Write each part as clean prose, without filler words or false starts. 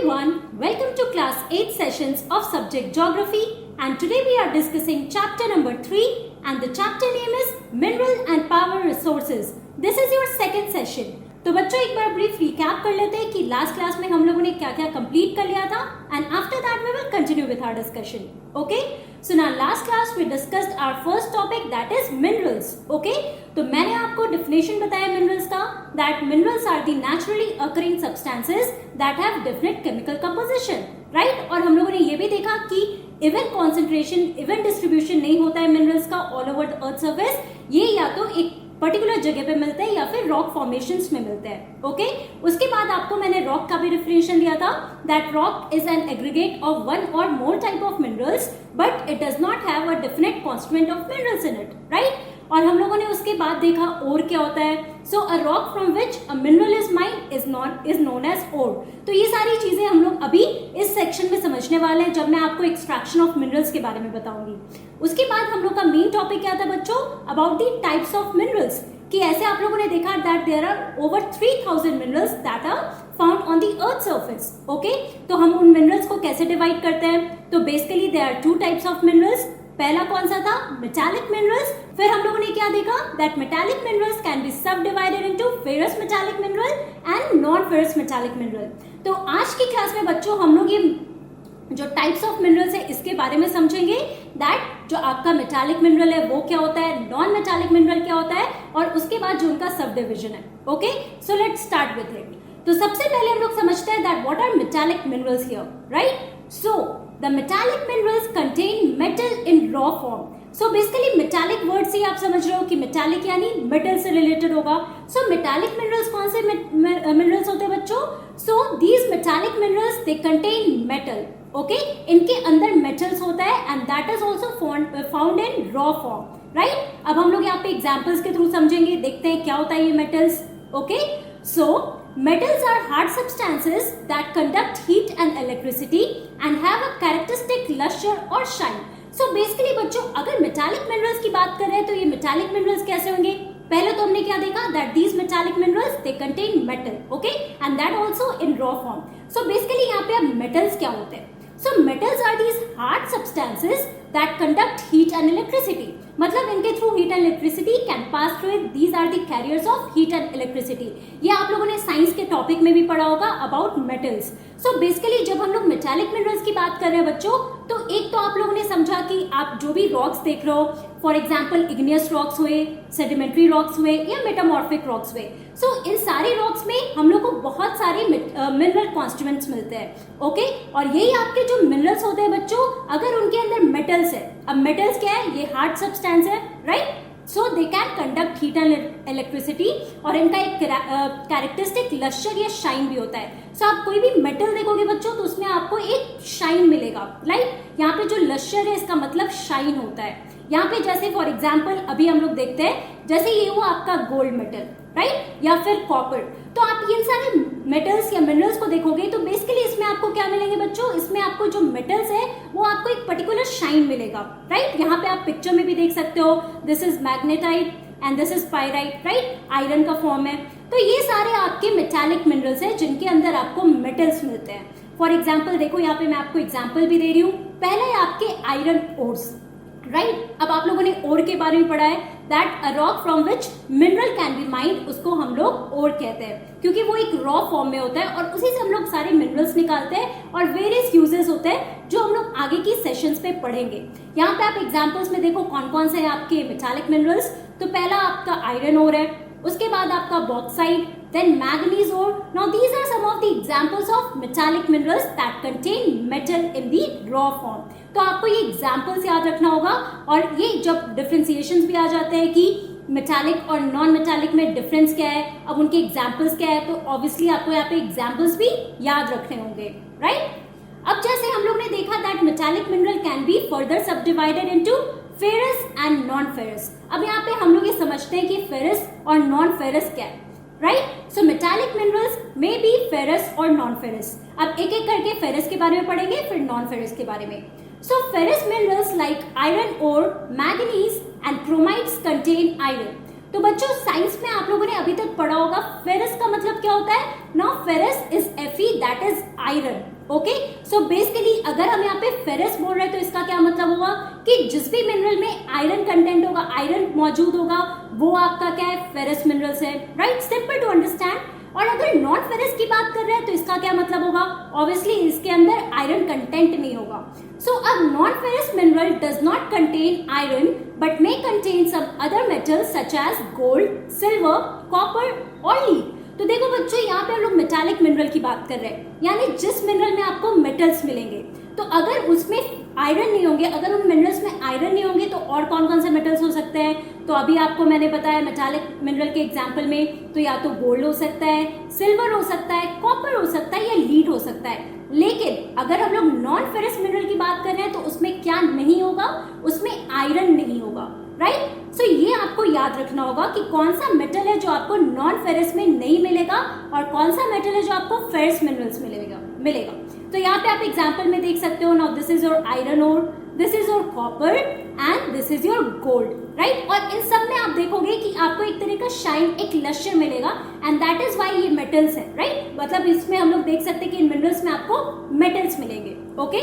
everyone, welcome to class 8 sessions of subject geography, and today we are discussing chapter number 3 and the chapter name is Mineral and Power Resources. This is your second session. तो बच्चों एक बार brief recap कर लेते हैं कि last class में हम लोगों ने क्या क्या कंप्लीट कर लिया था and after that we will continue with our discussion. Okay, so now last class we discussed our first topic that is minerals. Okay, तो मैंने आपको डिफिनेशन बताया मिनरल्स का, that minerals are the naturally occurring substances that have different chemical composition, right. और हम लोगों ने ये भी देखा कि इवन कॉन्सेंट्रेशन, इवन डिस्ट्रीब्यूशन नहीं होता है मिनरल्स का all over the earth surface. ये या तो एक पर्टिकुलर जगह पे मिलते हैं या फिर रॉक फॉर्मेशंस में मिलते हैं. ओके, उसके बाद आपको मैंने रॉक का भी डिफिनेशन दिया था that rock is an aggregate of one or more type of minerals but it does not have a definite constituent of minerals in it, right. और हम लोगों ने उसके बाद देखा ओर क्या होता है. So a rock from which a mineral is mined is known as ore. तो ये सारी चीजें हम लोग अभी इस सेक्शन में समझने वाले हैं जब मैं आपको एक्सट्रैक्शन ऑफ मिनरल्स के बारे में बताऊंगी. उसके बाद हम लोग का मेन टॉपिक क्या था बच्चों, about the types of minerals, कि ऐसे आप लोगों ने देखा that there are over 3000 minerals that are found on the earth surface. Okay, तो हम उन मिनरल्स को कैसे डिवाइड करते हैं. तो basically there are two types of minerals. पहला कौन सा था, मेटालिक मिनरल्स. फिर हम लोगों ने क्या देखा that metallic minerals can be subdivided into ferrous metallic mineral and non ferrous metallic mineral. तो आज की क्लास में बच्चों हम लोग ये जो टाइप्स ऑफ मिनरल्स है इसके बारे में समझेंगे दैट जो आपका मेटालिक मिनरल है वो क्या होता है, नॉन मेटालिक मिनरल क्या होता है, और उसके बाद जो उनका सब डिविजन है. Okay, so let's start with it. तो सबसे पहले हम लोग समझते हैं that what are metallic minerals here, right. So the metallic minerals contain metal in raw form. So basically metallic word से आप समझ रहे हो कि मेटालिक यानी मेटल से रिलेटेड होगा. सो मेटालिक मिनरल्स कौन से मिनरल्स होते हैं बच्चों. So these metallic minerals they contain metal. Okay, इनके अंदर मेटल्स होता है and that is also found in raw form, right. अब हम लोग यहाँ पे एग्जाम्पल्स के थ्रू समझेंगे, देखते हैं क्या होता है ये metals. Okay, so metals are hard substances that conduct heat and electricity and have a characteristic luster or shine. So basically बच्चों अगर metallic minerals की बात कर रहे हैं तो ये metallic minerals कैसे होंगे. पहले तो हमने क्या देखा that these metallic minerals they contain metal, okay, and that also in raw form. So basically यहाँ पे अब metals क्या होते हैं. So metals are these hard substances that conduct heat and electricity. मतलब इनके through heat and electricity can pass through it. These are the carriers of heat and electricity. ये आप लोगों ने साइंस के टॉपिक में भी पढ़ा होगा अबाउट मेटल्स. सो बेसिकली जब हम लोग मेटालिक मिनरल्स की बात कर रहे हैं बच्चों, तो एक तो आप लोगों ने समझा कि आप जो भी रॉक्स देख रहे हो, फॉर एग्जाम्पल इग्नियस रॉक्स हुए, सेडिमेंट्री रॉक्स हुए या मेटामॉर्फिक रॉक्स हुए. सो इन सारे रॉक्स में हम लोग को बहुत सारे मिनरल कॉन्स्टिट्यूएंट्स मिलते हैं. ओके, और यही आपके जो मिनरल्स होते हैं बच्चों, अगर उनके अंदर मेटल्स है. अब मेटल्स क्या है, ये हार्ड सब्सटेंस है, right. So they can conduct heat and electricity और इनका एक कैरेक्टरिस्टिक लस्टर या शाइन भी होता है. सो आप कोई भी मेटल देखोगे बच्चों तो उसमें आपको एक शाइन मिलेगा, राइट. यहाँ पे जो लस्टर है इसका मतलब शाइन होता है. यहाँ पे जैसे फॉर एग्जाम्पल अभी हम लोग देखते हैं जैसे ये हुआ आपका गोल्ड मेटल, राइट, या फिर कॉपर. तो आप इन सारे मेटल्स या मिनरल्स को देखोगे तो बेसिकली इसमें आपको क्या मिलेंगे बच्चों, इसमें आपको जो मेटल्स है वो आपको एक पर्टिकुलर शाइन मिलेगा, राइट. यहाँ पे आप पिक्चर में भी देख सकते हो, this is magnetite and this is pyrite, right, iron का फॉर्म है. तो ये सारे आपके मेटालिक मिनरल्स है जिनके अंदर आपको मेटल्स मिलते हैं. फॉर एग्जाम्पल देखो यहाँ पे मैं आपको एग्जाम्पल भी दे रही हूँ. पहला है आपके आयरन ओर्स, राइट. अब आप लोगों ने ओर के बारे में पढ़ा है that a rock from which mineral can B mind, उसको हम लोग ओर कहते हैं क्योंकि वो एक रॉ फॉर्म में होता है और उसी से हम लोग सारे मिनरल्स निकालते हैं और वेरियस यूजेस होते हैं जो हम लोग आगे की सेशंस पे पढ़ेंगे. यहाँ पे आप एग्जांपल्स में देखो कौन कौन से हैं आपके मेटालिक मिनरल्स. तो पहला आपका आयरन ओर है, उसके बाद आपका bauxite, then manganese ore. Now these are some of the examples of metallic minerals that contain metal in the raw form. तो आपको ये एग्जाम्पल्स याद रखना होगा और ये जब डिफरेंशिएशंस भी आ जाते हैं कि मेटालिक और नॉन मेटालिक में डिफरेंस क्या है, अब उनके एग्जाम्पल्स क्या है, तो ऑब्वियसली आपको यहाँ पे एग्जाम्पल्स भी याद रखने होंगे, राइट. अब जैसे हम लोग ने देखा that metallic mineral can be further subdivided into ferrous and non ferrous. अब यहाँ पे हम लोग ये समझते हैं कि फेरस और नॉन फेरस क्या है, राइट. सो मेटालिक मिनरल्स में बी फेरस और नॉन फेरस. अब एक एक करके फेरस के बारे में पढ़ेंगे फिर नॉन फेरस के बारे में. So ferrous minerals like iron ore, manganese and chromites contain iron. तो बच्चों साइंस में आप लोगों ने अभी तक पढ़ा होगा फेरस का मतलब क्या होता है. Now ferrous is Fe, that is iron, okay, so basically अगर हम यहाँ पे फेरस बोल रहे हैं तो इसका क्या मतलब होगा कि जिस भी मिनरल में आयरन कंटेंट होगा, आयरन मौजूद होगा, वो आपका क्या है, फेरस मिनरल्स है, राइट, सिंपल टू अंडरस्टैंड। और अगर नॉन फेरस की बात कर रहे हैं तो इसका क्या मतलब होगा, ऑब्वियसली इसके अंदर आयरन कंटेंट नहीं होगा। So a non ferrous mineral does not contain iron but may contain some other metals such as gold, silver, copper और लीड। तो देखो बच्चों, यहाँ पे हम लोग मेटालिक मिनरल की बात कर रहे हैं, यानी जिस मिनरल में आपको मेटल्स मिलेंगे, तो अगर उसमें आयरन नहीं होंगे, अगर उन मिनरल्स में आयरन नहीं होंगे तो और कौन कौन से मेटल्स हो सकते हैं, तो अभी आपको मैंने बताया मेटालिक मिनरल के एग्जांपल में, तो या तो गोल्ड हो सकता है, सिल्वर हो सकता है, कॉपर हो सकता है या लीड हो सकता है। लेकिन अगर हम लोग नॉन फेरस मिनरल की बात कर रहे हैं तो उसमें क्या नहीं होगा, उसमें आयरन नहीं होगा, राइट। सो ये आपको याद रखना होगा कि कौन सा मेटल है जो आपको नॉन फेरस में नहीं मिलेगा और कौन सा मेटल है जो आपको फेरस मिनरल्स मिलेगा। तो यहाँ पे आप एग्जांपल में देख सकते हो, now this is your iron ore, this is your copper and this is your gold, right. और इन सब में आप देखोगे कि आपको एक तरह का शाइन, एक लश्यर मिलेगा एंड दैट इज व्हाई ये मेटल्स है, राइट। मतलब इसमें हम लोग देख सकते हैं कि इन मिनरल्स में आपको मेटल्स मिलेंगे, ओके।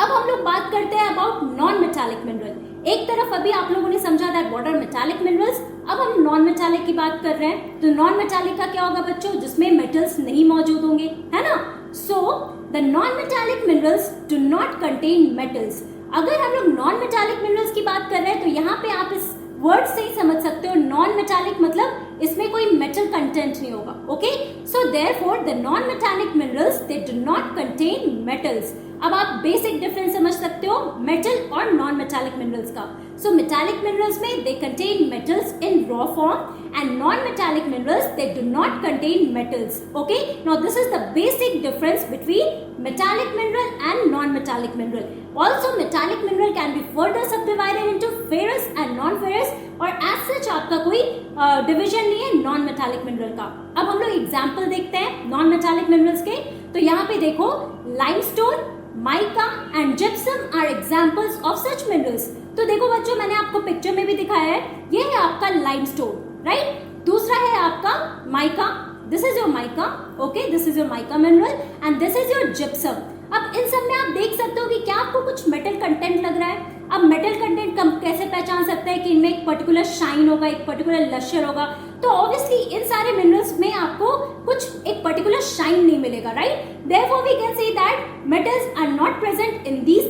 अब हम लोग बात करते हैं अबाउट नॉन मेटालिक मिनरल। एक तरफ अभी आप लोगों ने समझा that what are metallic minerals, अब हम नॉन मेटालिक की बात कर रहे हैं। तो नॉन मेटालिक का क्या होगा बच्चों, जिसमें मेटल्स नहीं मौजूद होंगे, है ना। So the non metallic minerals do not contain metals. अगर हम लोग नॉन मेटालिक मिनरल्स की बात कर रहे हैं तो यहाँ पे आप इस वर्ड से ही समझ सकते हो, नॉन मेटालिक मतलब इसमें कोई मेटल कंटेंट नहीं होगा, okay. So therefore the non metallic minerals they do not contain metals. अब आप बेसिक डिफरेंस समझ सकते हो मेटल और नॉन मेटालिक मिनरल्स का। सो मेटालिक मिनरल्स में they contain metals in raw form and non metallic minerals they do not contain metals, okay. Now this is the basic difference between metallic mineral and non-metallic mineral. Also metallic mineral can be further subdivided into ferrous and non-ferrous और as such आपका कोई division नहीं है non metallic mineral का। अब हम लोग example देखते हैं नॉन मेटालिक मिनरल्स के। तो यहाँ पे देखो, limestone, mica and gypsum are examples of such minerals. तो देखो बच्चों, मैंने आपको पिक्चर में भी दिखाया है, ये है आपका लाइमस्टोन, राइट। दूसरा है आपका mica, this is your mica, okay, this is your mica mineral and this is your gypsum. अब इन सब में आप देख सकते हो कि क्या आपको कुछ मेटल कंटेंट लग रहा है। अब मेटल कंटेंट कम कैसे पहचान सकते हैं कि इनमें एक पर्टिकुलर शाइन होगा, एक पर्टिकुलर लश्यर होगा। तो ऑब्वियसली इन सारे मिनरल्स में आपको कुछ एक पर्टिकुलर शाइन नहीं मिलेगा, right. Therefore we can say that metals are not present in these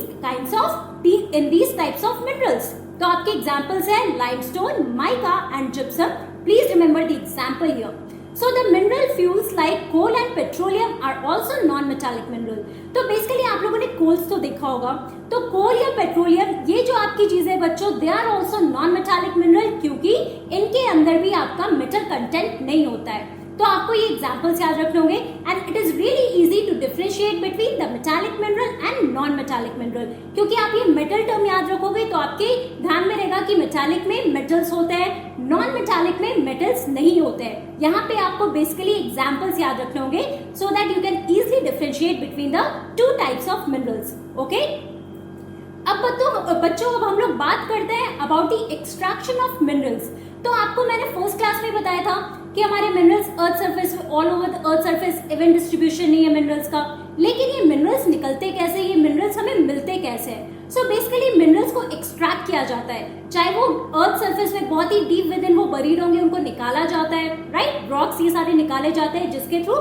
types of minerals. तो आपके एग्जांपल्स है limestone, mica and gypsum. Please remember the example here. So the mineral fuels like coal and petroleum are also non-metallic mineral. तो basically आप लोगों ने Coles तो देखा होगा, तो कोल या पेट्रोलियम ये जो आपकी चीजें बच्चों, they are also non metallic mineral, क्योंकि इनके अंदर भी आपका मेटल कंटेंट नहीं होता है। तो आपको ये एग्जांपल्स याद रखने होंगे and it is really easy to differentiate between the metallic mineral and non metallic mineral. क्योंकि आप ये मेटल टर्म याद रखोगे तो आपके ध्यान में रहेगा कि मेटालिक में मेटल्स होते हैं, नॉन मेटालिक में मेटल्स नहीं होते हैं। यहाँ पे आपको बेसिकली एग्जांपल्स याद रखने होंगे so that you can easily differentiate between the two types of minerals, okay. अब बच्चों अब हम लोग बात करते हैं about the extraction of minerals. तो आपको मैंने फर्स्ट क्लास में बताया था कि हमारे मिनरल्स अर्थ सरफेस में, all over the earth surface even distribution नहीं है मिनरल्स का। लेकिन ये मिनरल्स निकलते कैसे, ये मिनरल्स हमें मिलते कैसे हैं। सो बेसिकली मिनरल्स को एक्सट्रैक्ट किया जाता है, चाहे वो अर्थ सरफेस में बहुत ही डीप विद इन वो बरीड होंगे, उनको निकाला जाता है, राइट। रॉक्स ये सारे निकाले जाते हैं जिसके थ्रू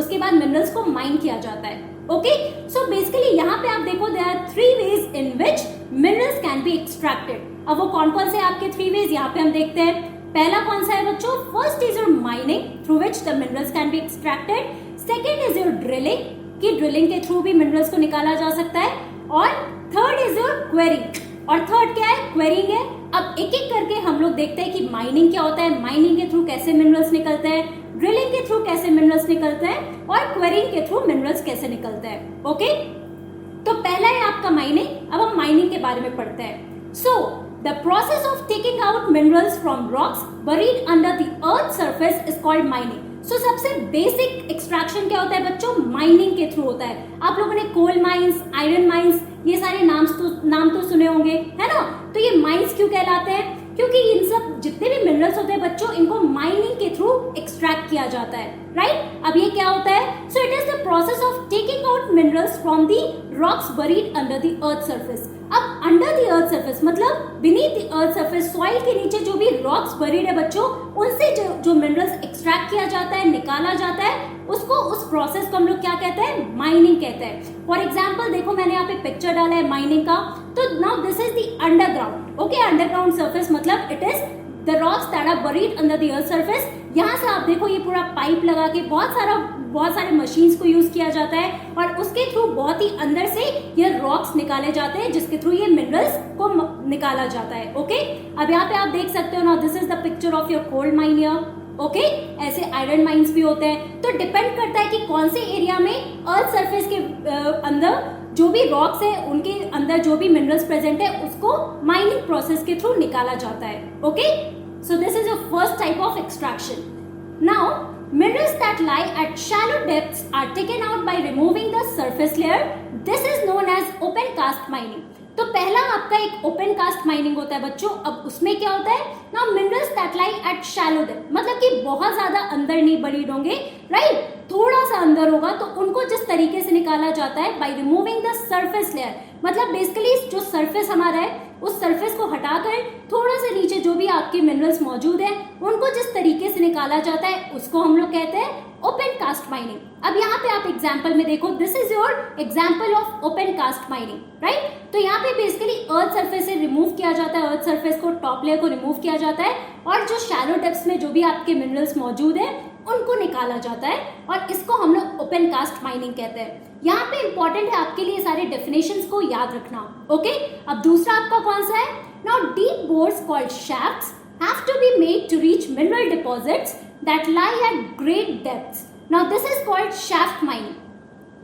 उसके बाद मिनरल्स को माइन किया जाता है, ओके। सो बेसिकली यहाँ पे आप देखो, there are 3 ways in which minerals can be extracted. अब वो कौन कौन से आपके 3 वेज यहाँ पे हम देखते हैं। पहला कौन सा है बच्चों, first is your mining through which the minerals can be extracted. Second is your drilling, कि ड्रिलिंग के थ्रू भी मिनरल्स को निकाला जा सकता है। और थर्ड इज योर क्वेरिंग, और थर्ड क्या है, क्वेरिंग है। अब एक एक करके हम लोग देखते हैं कि माइनिंग क्या होता है, माइनिंग के थ्रू कैसे मिनरल्स निकलते हैं, ड्रिलिंग के थ्रू कैसे मिनरल्स निकलते हैं और क्वेरिंग के थ्रू मिनरल्स कैसे निकलते हैं, ओके। तो पहला है आपका माइनिंग। अब हम माइनिंग के बारे में पढ़ते हैं। सो the process of taking out minerals from rocks buried under the earth surface is called mining. So सबसे बेसिक एक्सट्रैक्शन क्या होता है बच्चों, माइनिंग के थ्रू होता है। आप लोगों ने कोल माइंस, आयरन माइंस, ये सारे नाम तो सुने होंगे, है ना। तो ये माइंस क्यों कहलाते हैं, क्योंकि इन सब जितने भी मिनरल्स होते हैं बच्चों, इनको माइनिंग के थ्रू एक्सट्रैक्ट किया जाता है, राइट? अब ये क्या होता है? So it is the process of taking out minerals from the rocks buried under the earth surface. अब अंडर द अर्थ सरफेस मतलब beneath the earth surface, soil के नीचे जो भी रॉक्स बरीड है बच्चों, उनसे जो मिनरल्स एक्सट्रैक्ट किया जाता है, निकाला जाता है, उसको, उस प्रोसेस को हम लोग क्या कहते हैं? माइनिंग कहते हैं। फॉर एग्जाम्पल देखो, मैंने यहाँ पे पिक्चर डाला है माइनिंग का, तो now this is the underground, okay? Underground surface मतलब it is the rocks that are buried under the earth surface. यहाँ से आप देखो ये पूरा पाइप लगा के बहुत सारे मशीन्स को यूज किया जाता है और उसके थ्रू बहुत ही अंदर से ये रॉक्स निकाले जाते हैं, जिसके थ्रू ये मिनरल्स को निकाला जाता है, ओके? अब यहाँ पे आप देख सकते हो ना, this is the picture of your coal mine here, okay? ऐसे आयरन माइंस भी होते हैं। तो डिपेंड करता है कि कौन से एरिया में अर्थ सरफेस के अंदर जो भी रॉक्स है, उनके अंदर जो भी मिनरल्स प्रेजेंट है, उसको माइनिंग प्रोसेस के थ्रू निकाला जाता है, okay? So this is your first type of extraction. Now minerals that lie at shallow depths are taken out by removing the surface layer. This is known as open cast mining. तो पहला आपका एक open cast mining होता है बच्चों। अब उसमें क्या होता है? Now minerals that lie at shallow depth, मतलब कि बहुत ज्यादा अंदर नहीं बरीड होंगे, राइट? थोड़ा सा अंदर होगा, तो उनको जिस तरीके से निकाला जाता है by removing the surface layer, मतलब बेसिकली जो सरफेस हमारा है, उस सरफेस को हटाकर थोड़ा सा नीचे जो भी आपके मिनरल्स मौजूद हैं, उनको जिस तरीके से निकाला जाता है, उसको हम लोग कहते हैं ओपन कास्ट माइनिंग। अब यहाँ पे आप एग्जाम्पल में देखो, this is your example of open cast mining, right? तो यहाँ पे बेसिकली अर्थ सरफेस से रिमूव किया जाता है, अर्थ सरफेस को, टॉप लेयर को रिमूव किया जाता है, और जो शैलो डेप्थ्स में जो भी आपके मिनरल्स मौजूद है, उनको निकाला जाता है, और इसको हम लोग ओपन कास्ट माइनिंग कहते हैं। यहाँ पे इंपॉर्टेंट है आपके लिए सारे डेफिनेशंस को याद रखना, ओके? अब दूसरा आपका कौन सा है? Now deep bores called shafts have to be made to reach mineral deposits that lie at great depths. Now this is called shaft mining.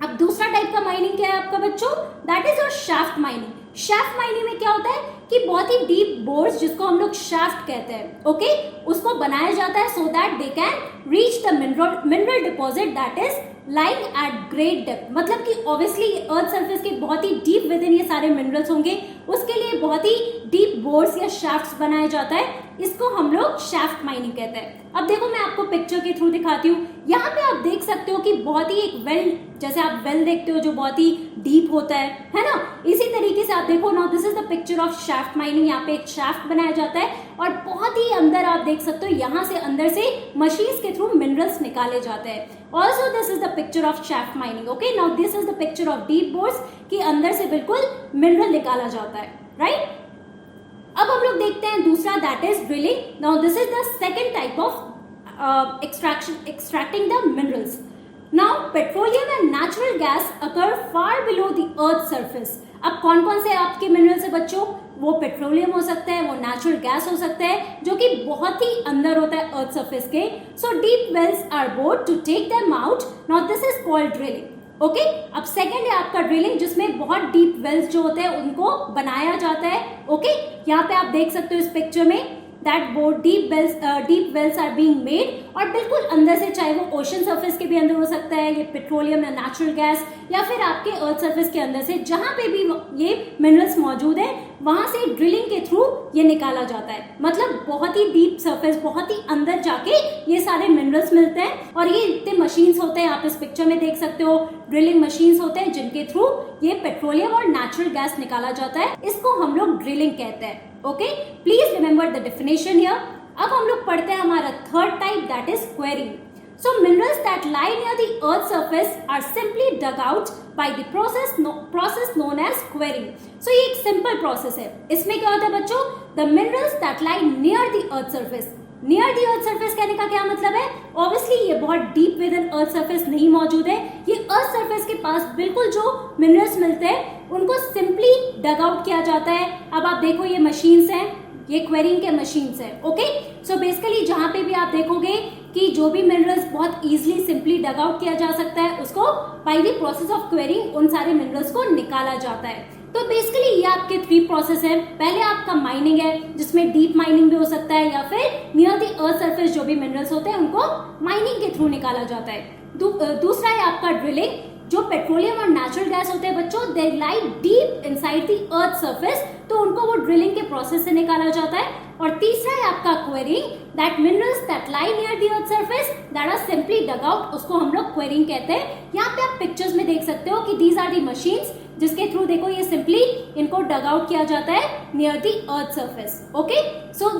अब दूसरा टाइप का माइनिंग क्या है आपका बच्चों? That is your shaft mining. Shaft mining में क्या होता है कि बहुत ही डीप बोर्स, जिसको हम लोग शाफ्ट कहते हैं, ओके? उसको बनाया जाता है so that they can reach the mineral deposit that is lying at great depth, मतलब कि ऑब्वियसली अर्थ सरफेस के बहुत ही डीप विद इन ये सारे मिनरल्स होंगे, उसके लिए बहुत ही डीप बोर्स या शाफ्ट्स बनाया जाता है, इसको हम लोग शाफ्ट माइनिंग कहते हैं। अब देखो मैं आपको पिक्चर के थ्रू दिखाती हूँ। यहाँ पे आप देख सकते हो कि बहुत ही एक वेल, जैसे आप वेल देखते हो जो बहुत ही डीप होता है ना? इसी तरीके से आप देखो ना, this is the picture of shaft mining. यहाँ पे एक शाफ्ट बनाया जाता है और बहुत ही अंदर आप देख सकते हो, यहाँ से अंदर से मशीन्स के थ्रू मिनरल्स निकाले जाते हैं। Also this is the picture of shaft mining, okay? Now this is the picture of deep bores कि अंदर से बिल्कुल मिनरल निकाला जाता है, राइट? अब हम लोग देखते हैं दूसरा, that is drilling. Now this is the second type of extracting the minerals. Now petroleum and natural gas occur far below the earth surface. अब कौन कौन से आपके मिनरल्स है बच्चों? वो पेट्रोलियम हो सकता है, वो नेचुरल गैस हो सकता है, जो कि बहुत ही अंदर होता है अर्थ सरफेस के। So deep wells are bored to take them out. Now this is called drilling, okay? अब सेकेंड है आपका ड्रिलिंग, जिसमें बहुत डीप वेल्स जो होते हैं उनको बनाया जाता है, ओके? यहाँ पे आप देख सकते हो इस पिक्चर में that bored deep wells are being made, और बिल्कुल अंदर से, चाहे वो ओशन सरफेस के भी अंदर हो सकता है, ये पेट्रोलियम या नेचुरल गैस, या फिर आपके अर्थ सरफेस के अंदर से, जहां पे भी ये मिनरल्स मौजूद है, वहां से ड्रिलिंग के थ्रू ये निकाला जाता है। मतलब बहुत ही डीप सरफेस, बहुत ही अंदर जाके ये सारे मिनरल्स मिलते हैं, और ये इतने मशीन्स होते हैं, आप इस पिक्चर में देख सकते हो, ड्रिलिंग मशीन्स होते हैं जिनके थ्रू ये पेट्रोलियम और नेचुरल गैस निकाला जाता है। इसको हम लोग ड्रिलिंग कहते हैं, okay? Please remember the definition here. अब हम लोग पढ़ते हैं हमारा third type, that is quarrying. So minerals that lie near the earth's surface are simply dug out by the process known as quarrying. So ये एक simple process है। इसमें क्या होता है बच्चों? The minerals that lie near the earth's surface. Near the earth surface कहने का क्या मतलब है? Obviously ये बहुत deep within earth surface नहीं मौजूद है। ये earth surface के पास बिल्कुल जो minerals मिलते हैं, उनको simply dug out किया जाता है। अब आप देखो ये machines हैं, ये क्वेरिंग के मशीन्स है, ओके? सो बेसिकली जहां पे भी आप देखोगे कि जो भी मिनरल्स बहुत इजीली सिंपली डग आउट किया जा सकता है, उसको by the process of quarrying उन सारे मिनरल्स को निकाला जाता है। तो बेसिकली ये आपके 3 प्रोसेस है। पहले आपका माइनिंग है, जिसमें डीप माइनिंग भी हो सकता है, या फिर नियर द अर्थ सरफेस जो भी मिनरल्स होते हैं उनको माइनिंग के थ्रू निकाला जाता है। दूसरा है आपका ड्रिलिंग, जो पेट्रोलियम और नेचुरल गैस होते हैं बच्चों, they lie deep inside the earth surface, तो उनको वो ड्रिलिंग के प्रोसेस से निकाला जाता है। और तीसरा है आपका quarrying, that minerals that lie near the earth surface that are simply dug out, उसको हम लोग क्वेरिंग कहते हैं। यहाँ पे आप पिक्चर्स में देख सकते हो कि दीज आर दी मशीन्स जिसके थ्रू देखो ये सिंपली इनको डग आउट किया जाता है near the earth surface. Okay, so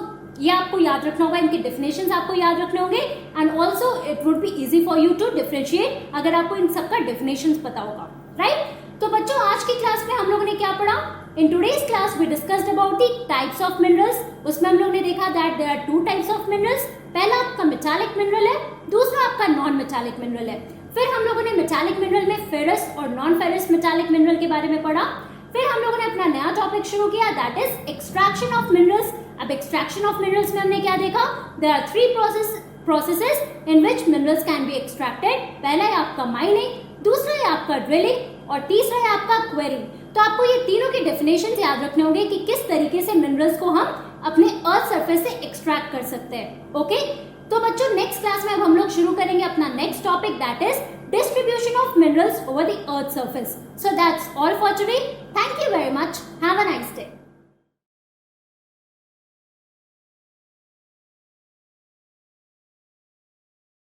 ये आपको याद रखना होगा, इनके डेफिनेशंस आपको याद रखने होंगे and also it would be easy for you to differentiate अगर आपको इन सबका डेफिनेशंस पता होगा, राइट? तो बच्चों आज की क्लास में हम लोगों ने क्या पढ़ा? In today's class we discussed about the types of minerals. उसमें हम लोग ने देखा that there are two types of minerals. पहला आपका मेटालिक मिनरल है, दूसरा आपका नॉन मेटालिक मिनरल है। फिर हम लोगों ने मेटालिक मिनरल में फेरस और नॉन फेरस मेटालिक मिनरल के बारे में पढ़ा। फिर हम लोगों ने अपना नया टॉपिक शुरू किया that is extraction of minerals. अब एक्सट्रैक्शन ऑफ मिनरल्स में हमने क्या देखा? There are three processes in which minerals can be extracted। पहला है आपका माइनिंग, दूसरा है आपका ड्रिलिंग और तीसरा है आपका क्वेरिंग। तो आपको ये तीनों के डेफिनेशंस याद रखने होंगे कि किस तरीके से मिनरल्स को हम अपने अर्थ सरफेस से एक्सट्रैक्ट कर सकते हैं। ओके, तो बच्चों नेक्स्ट क्लास में अब हम लोग शुरू करेंगे अपना next topic that is distribution of minerals over the earth surface. So that's all for today. Thank you very much. Have a nice day.